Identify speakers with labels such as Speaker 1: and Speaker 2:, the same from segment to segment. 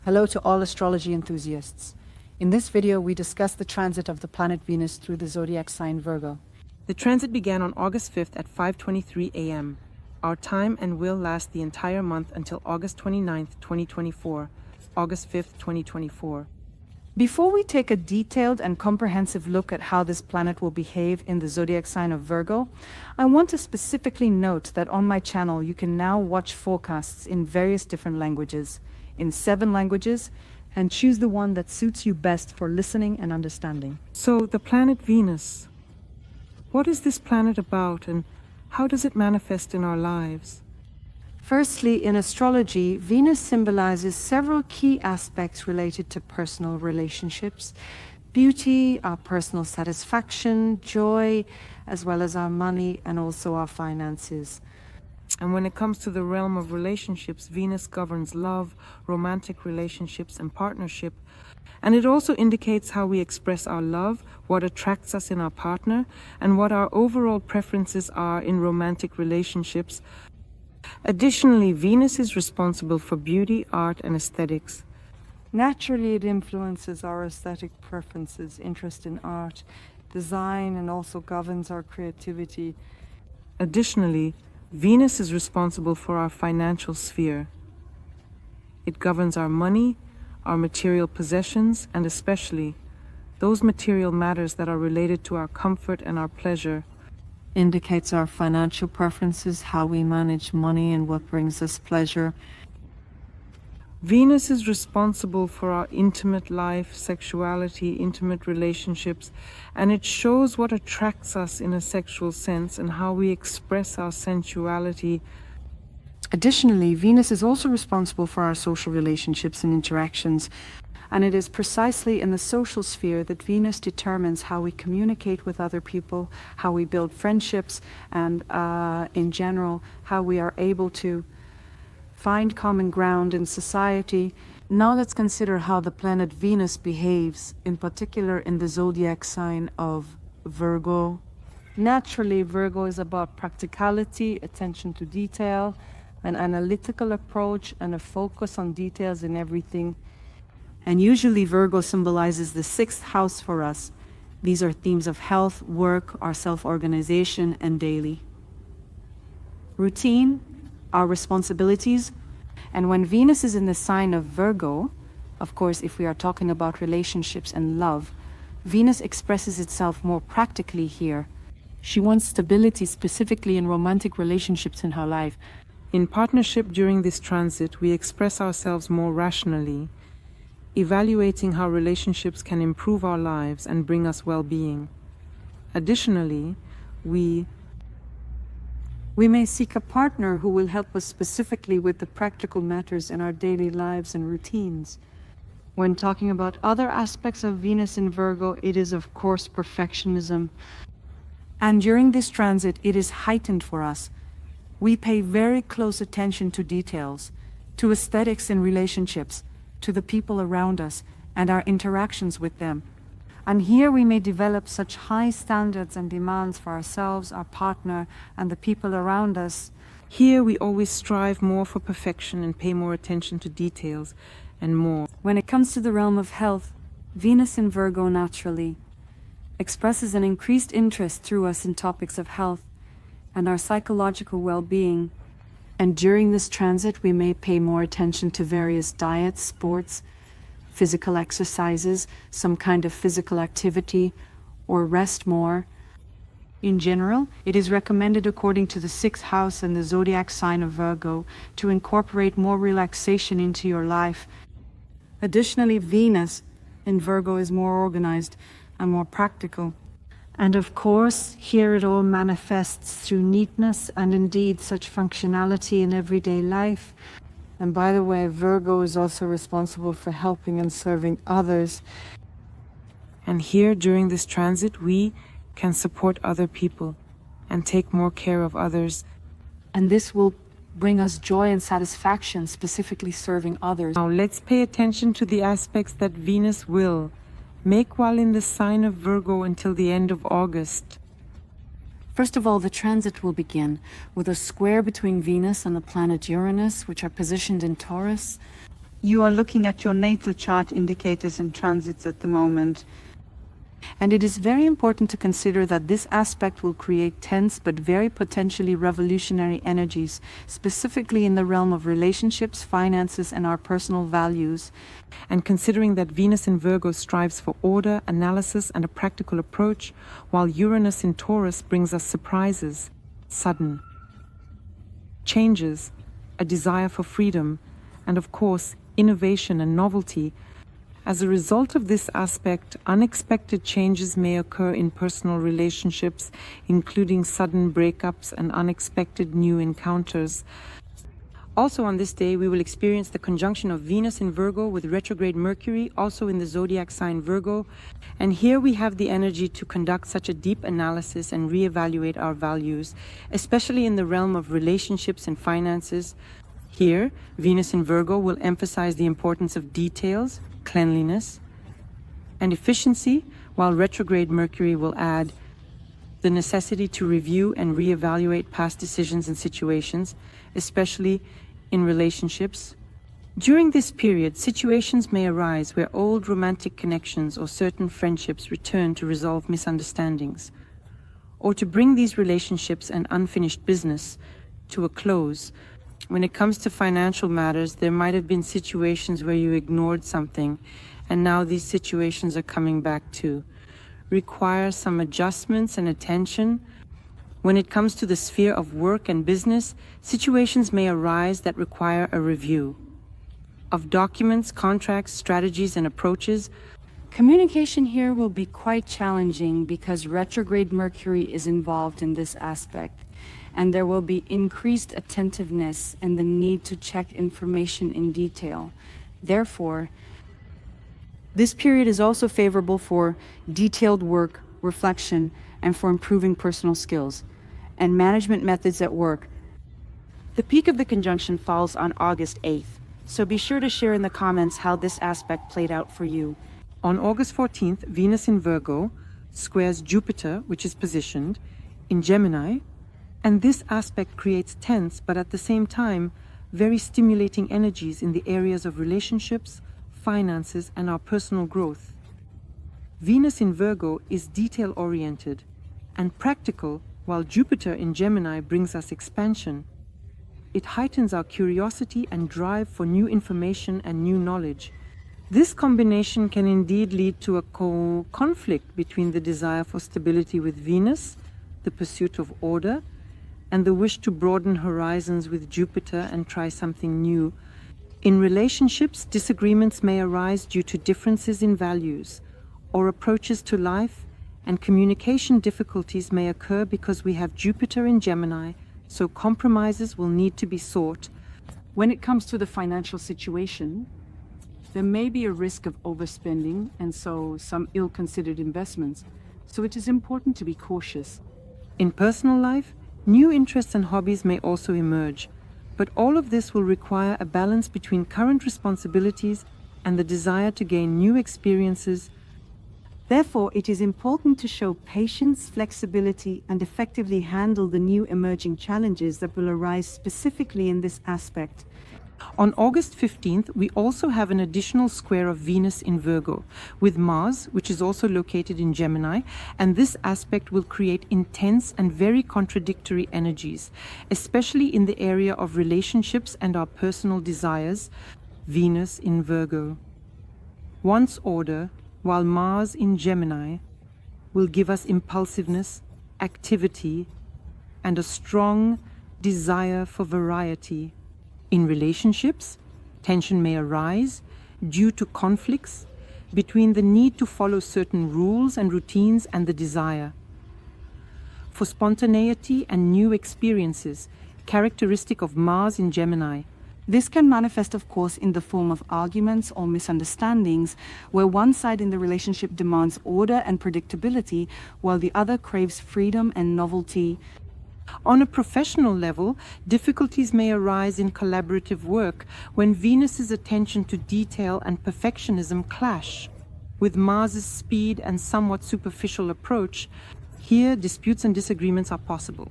Speaker 1: Hello to all astrology enthusiasts. In this video, we discuss the transit of the planet Venus through the zodiac sign Virgo.
Speaker 2: The transit began on August 5th at 5:23 a.m. Our time and will last the entire month until August 29th, 2024, August 5th, 2024.
Speaker 1: Before we take a detailed and comprehensive look at how this planet will behave in the zodiac sign of Virgo, I want to specifically note that on my channel you can now watch forecasts in various different languages, in 7 languages, and choose the one that suits you best for listening and understanding.
Speaker 2: So, the planet Venus. What is this planet about and how does it manifest in our lives?
Speaker 1: Firstly, in astrology, Venus symbolizes several key aspects related to personal relationships, beauty, our personal satisfaction, joy, as well as our money and also our finances.
Speaker 2: And when it comes to the realm of relationships, Venus governs love, romantic relationships, and partnership. And it also indicates how we express our love, what attracts us in our partner, and what our overall preferences are in romantic relationships. Additionally, Venus is responsible for beauty, art, and aesthetics.
Speaker 1: Naturally, it influences our aesthetic preferences, interest in art, design, and also governs our creativity.
Speaker 2: Additionally, Venus is responsible for our financial sphere. It governs our money, our material possessions, and especially those material matters that are related to our comfort and our pleasure.
Speaker 1: Indicates our financial preferences, how we manage money, and what brings us pleasure.
Speaker 2: Venus is responsible for our intimate life, sexuality, intimate relationships, and it shows what attracts us in a sexual sense and how we express our sensuality.
Speaker 1: Additionally, Venus is also responsible for our social relationships and interactions, and it is precisely in the social sphere that Venus determines how we communicate with other people, how we build friendships, and in general, how we are able to find common ground in society. Now let's consider how the planet Venus behaves, in particular in the zodiac sign of Virgo. Naturally, Virgo is about practicality, attention to detail, an analytical approach, and a focus on details in everything. And usually Virgo symbolizes the 6th house for us. These are themes of health, work, our self-organization, and daily routine, our responsibilities. And when Venus is in the sign of Virgo, of course, if we are talking about relationships and love, Venus expresses itself more practically here. She wants stability, specifically in romantic relationships in her life.
Speaker 2: In partnership during this transit, we express ourselves more rationally, evaluating how relationships can improve our lives and bring us well-being. Additionally, we may seek a partner who will help us specifically with the practical matters in our daily lives and routines. When talking about other aspects of Venus in Virgo, it is of course perfectionism. And during this transit, it is heightened for us. We pay very close attention to details, to aesthetics in relationships, to the people around us, and our interactions with them. And here we may develop such high standards and demands for ourselves, our partner, and the people around us. Here we always strive more for perfection and pay more attention to details and more.
Speaker 1: When it comes to the realm of health, Venus in Virgo naturally expresses an increased interest through us in topics of health and our psychological well-being. And during this transit, we may pay more attention to various diets, sports, physical exercises, some kind of physical activity, or rest more. In general, it is recommended according to the 6th house and the zodiac sign of Virgo to incorporate more relaxation into your life. Additionally, Venus in Virgo is more organized and more practical. And of course, here it all manifests through neatness and indeed such functionality in everyday life. And by the way, Virgo is also responsible for helping and serving others.
Speaker 2: And here during this transit, we can support other people and take more care of others.
Speaker 1: And this will bring us joy and satisfaction, specifically serving others.
Speaker 2: Now let's pay attention to the aspects that Venus will make while in the sign of Virgo until the end of August.
Speaker 1: First of all, the transit will begin with a square between Venus and the planet Uranus, which are positioned in Taurus.
Speaker 3: You are looking at your natal chart indicators and transits at the moment.
Speaker 1: And it is very important to consider that this aspect will create tense but very potentially revolutionary energies, specifically in the realm of relationships, finances, and our personal values.
Speaker 2: And considering that Venus in Virgo strives for order, analysis, and a practical approach, while Uranus in Taurus brings us surprises, sudden changes, a desire for freedom, and of course, innovation and novelty. As a result of this aspect, unexpected changes may occur in personal relationships, including sudden breakups and unexpected new encounters. Also on this day, we will experience the conjunction of Venus in Virgo with retrograde Mercury, also in the zodiac sign Virgo. And here we have the energy to conduct such a deep analysis and reevaluate our values, especially in the realm of relationships and finances. Here, Venus in Virgo will emphasize the importance of details, cleanliness, and efficiency, while retrograde Mercury will add the necessity to review and reevaluate past decisions and situations, especially in relationships. During this period, situations may arise where old romantic connections or certain friendships return to resolve misunderstandings, or to bring these relationships and unfinished business to a close. When it comes to financial matters, there might have been situations where you ignored something, and now these situations are coming back to require some adjustments and attention. When it comes to the sphere of work and business, situations may arise that require a review of documents, contracts, strategies, and approaches.
Speaker 1: Communication here will be quite challenging because retrograde Mercury is involved in this aspect, and there will be increased attentiveness and the need to check information in detail. Therefore, this period is also favorable for detailed work, reflection, and for improving personal skills and management methods at work. The peak of the conjunction falls on August 8th, so be sure to share in the comments how this aspect played out for you.
Speaker 2: On August 14th, Venus in Virgo squares Jupiter, which is positioned in Gemini, and this aspect creates tense, but at the same time, very stimulating energies in the areas of relationships, finances, and our personal growth. Venus in Virgo is detail-oriented and practical, while Jupiter in Gemini brings us expansion. It heightens our curiosity and drive for new information and new knowledge. This combination can indeed lead to a conflict between the desire for stability with Venus, the pursuit of order, and the wish to broaden horizons with Jupiter and try something new. In relationships, disagreements may arise due to differences in values or approaches to life, and communication difficulties may occur because we have Jupiter in Gemini, so compromises will need to be sought.
Speaker 1: When it comes to the financial situation, there may be a risk of overspending and so some ill-considered investments, so it is important to be cautious.
Speaker 2: In personal life, new interests and hobbies may also emerge, but all of this will require a balance between current responsibilities and the desire to gain new experiences.
Speaker 1: Therefore, it is important to show patience, flexibility, and effectively handle the new emerging challenges that will arise specifically in this aspect.
Speaker 2: On August 15th, we also have an additional square of Venus in Virgo with Mars, which is also located in Gemini, and this aspect will create intense and very contradictory energies, especially in the area of relationships and our personal desires. Venus in Virgo wants order, while Mars in Gemini will give us impulsiveness, activity, and a strong desire for variety. In relationships, tension may arise due to conflicts between the need to follow certain rules and routines and the desire for spontaneity and new experiences, characteristic of Mars in Gemini.
Speaker 1: This can manifest, of course, in the form of arguments or misunderstandings, where one side in the relationship demands order and predictability, while the other craves freedom and novelty.
Speaker 2: On a professional level, difficulties may arise in collaborative work when Venus's attention to detail and perfectionism clash with Mars's speed and somewhat superficial approach. Here, disputes and disagreements are possible,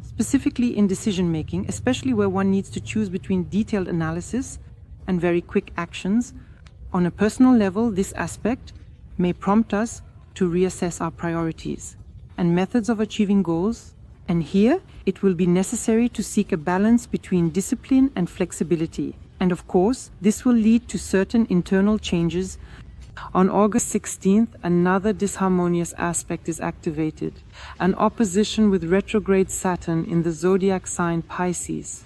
Speaker 2: specifically in decision-making, especially where one needs to choose between detailed analysis and very quick actions. On a personal level, this aspect may prompt us to reassess our priorities and methods of achieving goals, and here it will be necessary to seek a balance between discipline and flexibility. And of course, this will lead to certain internal changes. On August 16th, another disharmonious aspect is activated, an opposition with retrograde Saturn in the zodiac sign Pisces.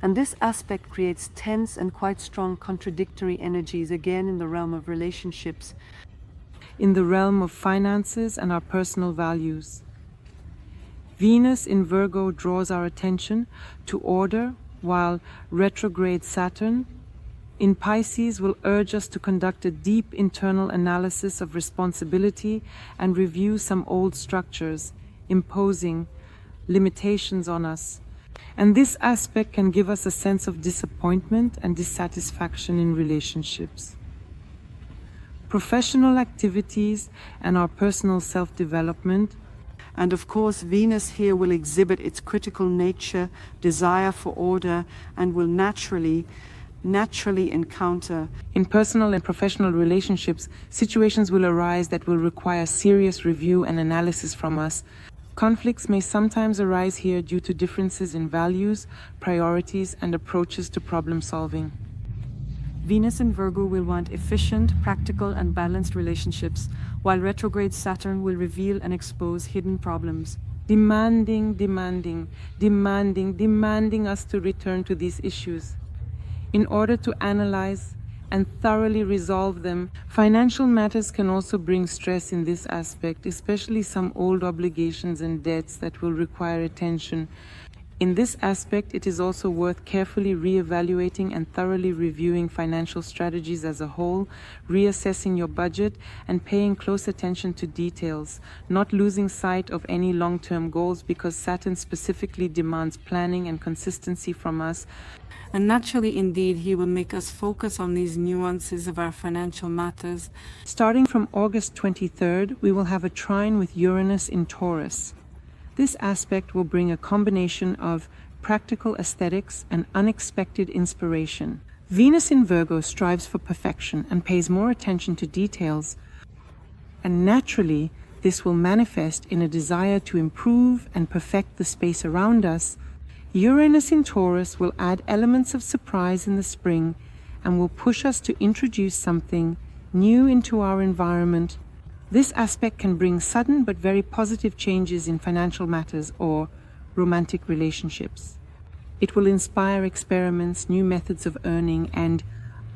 Speaker 1: And this aspect creates tense and quite strong contradictory energies again in the realm of relationships,
Speaker 2: in the realm of finances and our personal values. Venus in Virgo draws our attention to order, while retrograde Saturn in Pisces will urge us to conduct a deep internal analysis of responsibility and review some old structures, imposing limitations on us. And this aspect can give us a sense of disappointment and dissatisfaction in relationships. Professional activities and our personal self-development.
Speaker 3: And of course, Venus here will exhibit its critical nature, desire for order, and will naturally encounter.
Speaker 2: In personal and professional relationships, situations will arise that will require serious review and analysis from us. Conflicts may sometimes arise here due to differences in values, priorities, and approaches to problem solving.
Speaker 1: Venus in Virgo will want efficient, practical, and balanced relationships, while retrograde Saturn will reveal and expose hidden problems.
Speaker 2: Demanding us to return to these issues in order to analyze and thoroughly resolve them. Financial matters can also bring stress in this aspect, especially some old obligations and debts that will require attention. In this aspect, it is also worth carefully re-evaluating and thoroughly reviewing financial strategies as a whole, reassessing your budget, and paying close attention to details, not losing sight of any long-term goals, because Saturn specifically demands planning and consistency from us.
Speaker 3: And naturally, indeed, he will make us focus on these nuances of our financial matters.
Speaker 2: Starting from August 23rd, we will have a trine with Uranus in Taurus. This aspect will bring a combination of practical aesthetics and unexpected inspiration. Venus in Virgo strives for perfection and pays more attention to details, and naturally, this will manifest in a desire to improve and perfect the space around us. Uranus in Taurus will add elements of surprise in the spring and will push us to introduce something new into our environment. This aspect can bring sudden but very positive changes in financial matters or romantic relationships. It will inspire experiments, new methods of earning, and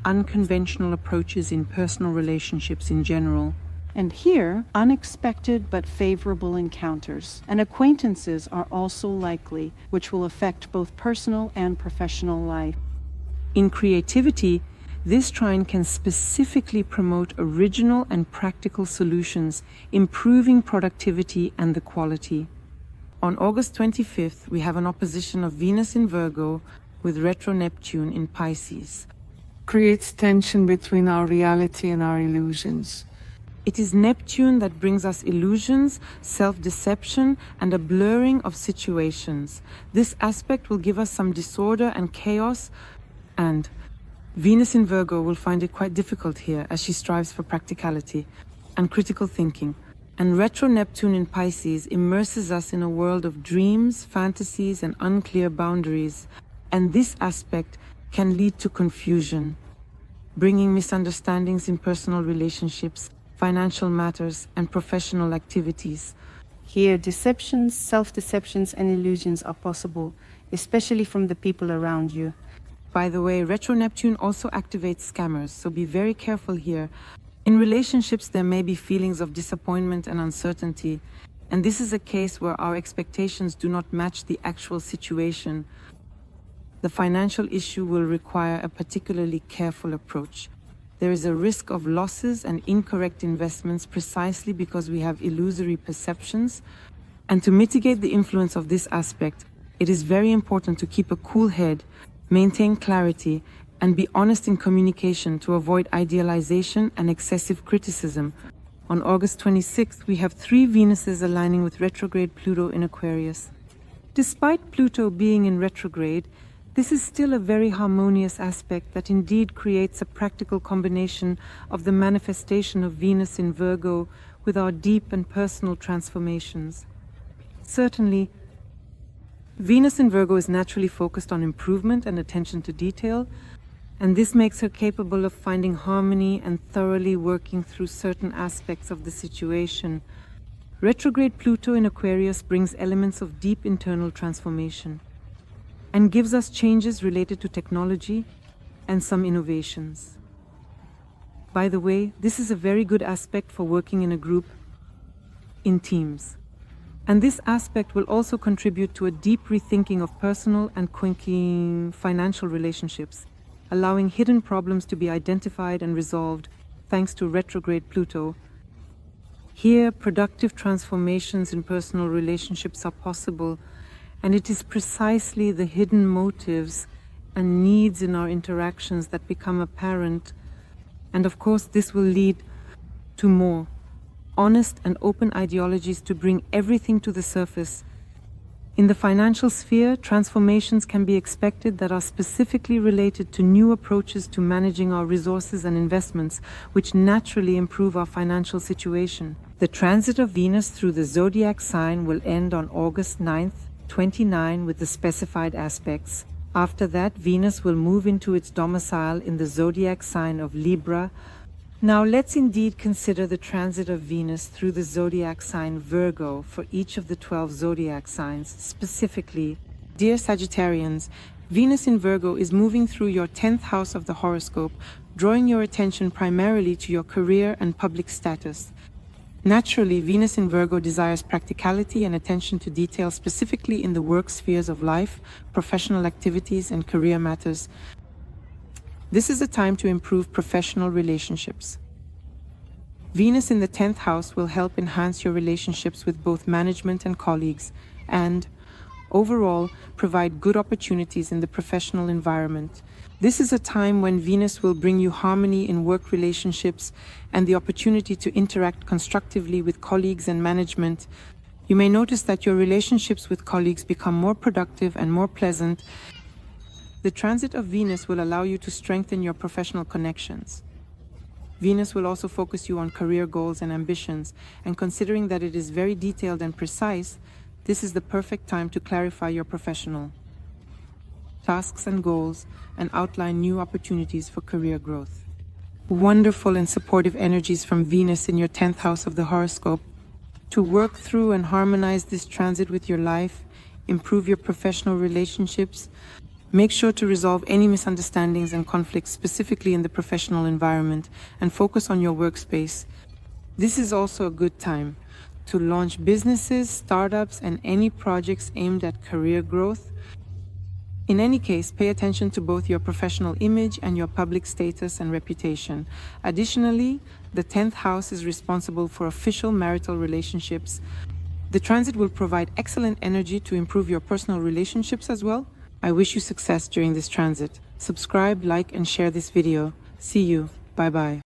Speaker 2: unconventional approaches in personal relationships in general.
Speaker 3: And here, unexpected but favorable encounters and acquaintances are also likely, which will affect both personal and professional life.
Speaker 2: In creativity, this trine can specifically promote original and practical solutions, improving productivity and the quality. On August 25th, we have an opposition of Venus in Virgo with retro Neptune in Pisces.
Speaker 4: Creates tension between our reality and our illusions.
Speaker 2: It is Neptune that brings us illusions, self-deception, and a blurring of situations. This aspect will give us some disorder and chaos, and Venus in Virgo will find it quite difficult here as she strives for practicality and critical thinking. And retro Neptune in Pisces immerses us in a world of dreams, fantasies, and unclear boundaries. And this aspect can lead to confusion, bringing misunderstandings in personal relationships, financial matters, and professional activities.
Speaker 3: Here, deceptions, self-deceptions, and illusions are possible, especially from the people around you.
Speaker 2: By the way, retro Neptune also activates scammers, so be very careful here. In relationships, there may be feelings of disappointment and uncertainty, and this is a case where our expectations do not match the actual situation. The financial issue will require a particularly careful approach. There is a risk of losses and incorrect investments precisely because we have illusory perceptions. And to mitigate the influence of this aspect, it is very important to keep a cool head, maintain clarity, and be honest in communication to avoid idealization and excessive criticism. On August 26th, we have 3 Venuses aligning with retrograde Pluto in Aquarius. Despite Pluto being in retrograde, This is still a very harmonious aspect that indeed creates a practical combination of the manifestation of Venus in Virgo with our deep and personal transformations. Certainly, Venus in Virgo is naturally focused on improvement and attention to detail, and this makes her capable of finding harmony and thoroughly working through certain aspects of the situation. Retrograde Pluto in Aquarius brings elements of deep internal transformation and gives us changes related to technology and some innovations. By the way, this is a very good aspect for working in a group, in teams. And this aspect will also contribute to a deep rethinking of personal and financial relationships, allowing hidden problems to be identified and resolved thanks to retrograde Pluto. Here, productive transformations in personal relationships are possible, and it is precisely the hidden motives and needs in our interactions that become apparent. And of course, this will lead to more honest and open ideologies to bring everything to the surface. In the financial sphere, transformations can be expected that are specifically related to new approaches to managing our resources and investments, which naturally improve our financial situation. The transit of Venus through the zodiac sign will end on August 9th, 29 with the specified aspects. After that, Venus will move into its domicile in the zodiac sign of Libra. Now let's indeed consider the transit of Venus through the zodiac sign Virgo for each of the 12 zodiac signs. Specifically, dear Sagittarians, Venus in Virgo is moving through your 10th house of the horoscope, drawing your attention primarily to your career and public status. Naturally, Venus in Virgo desires practicality and attention to detail, specifically in the work spheres of life, professional activities, and career matters. This is a time to improve professional relationships. Venus in the 10th house will help enhance your relationships with both management and colleagues, and, overall, provide good opportunities in the professional environment. This is a time when Venus will bring you harmony in work relationships and the opportunity to interact constructively with colleagues and management. You may notice that your relationships with colleagues become more productive and more pleasant. The transit of Venus will allow you to strengthen your professional connections. Venus will also focus you on career goals and ambitions, and considering that it is very detailed and precise, this is the perfect time to clarify your professional tasks and goals and outline new opportunities for career growth. Wonderful and supportive energies from Venus in your 10th house of the horoscope to work through and harmonize this transit with your life, improve your professional relationships. Make sure to resolve any misunderstandings and conflicts specifically in the professional environment and focus on your workspace. This is also a good time to launch businesses, startups, and any projects aimed at career growth. In any case, pay attention to both your professional image and your public status and reputation. Additionally, the 10th house is responsible for official marital relationships. The transit will provide excellent energy to improve your personal relationships as well. I wish you success during this transit. Subscribe, like, and share this video. See you. Bye-bye.